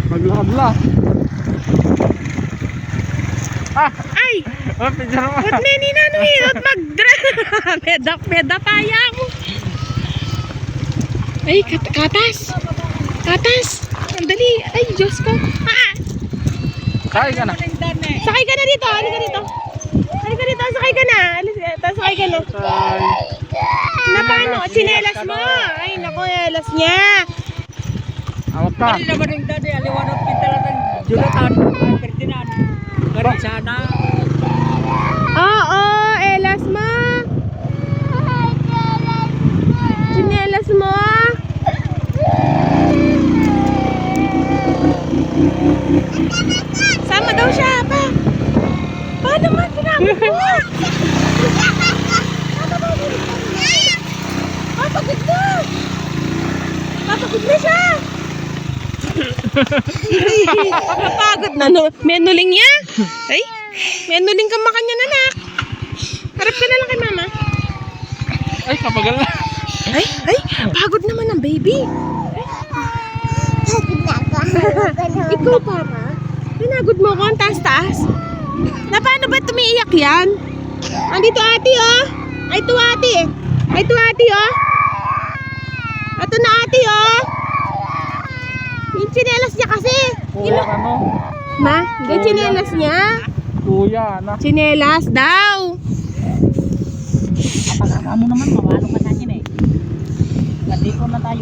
Maglakad. Ay! Oh, picture mo. Ba't may ninanong Meda paya mo. Ay, katas. Katas. Sandali. Ay, Diyos ko. Sakay ka na. Sakay ka na dito. Halika dito. Halika dito. Sakay ka na. Sakay ka na. Na paano? Sinelas mo. Ay, naku, elas niya. Awak ka. Hindi naman yung dati, aliwanag kita lang ng Jonathan, Ferdinand. Ganun sana. Oo, elas mo. Sinelas mo. Sama daw siya, pa. Paano man sinabi mo? Papagod na. Papagod na siya. Papagod na. Menuling niya. Ay, menuling ka makanya na nak. Harap ka na lang kay mama. Ay, kapagal na. Ay, pagod naman ang baby. Ikaw para? Pinagod mo ko ang taas-taas. Na paano ba tumiiyak yan? Andito ate oh. Ay to ate eh. Ay to ate oh. Ito na ate oh. Yung tsinelas niya kasi. Kuya, ano? Ma, yung tsinelas niya. Kuya, anak. Tsinelas daw. Kapag mo naman, mawalo ka sa akin eh. Pati ko na tayo.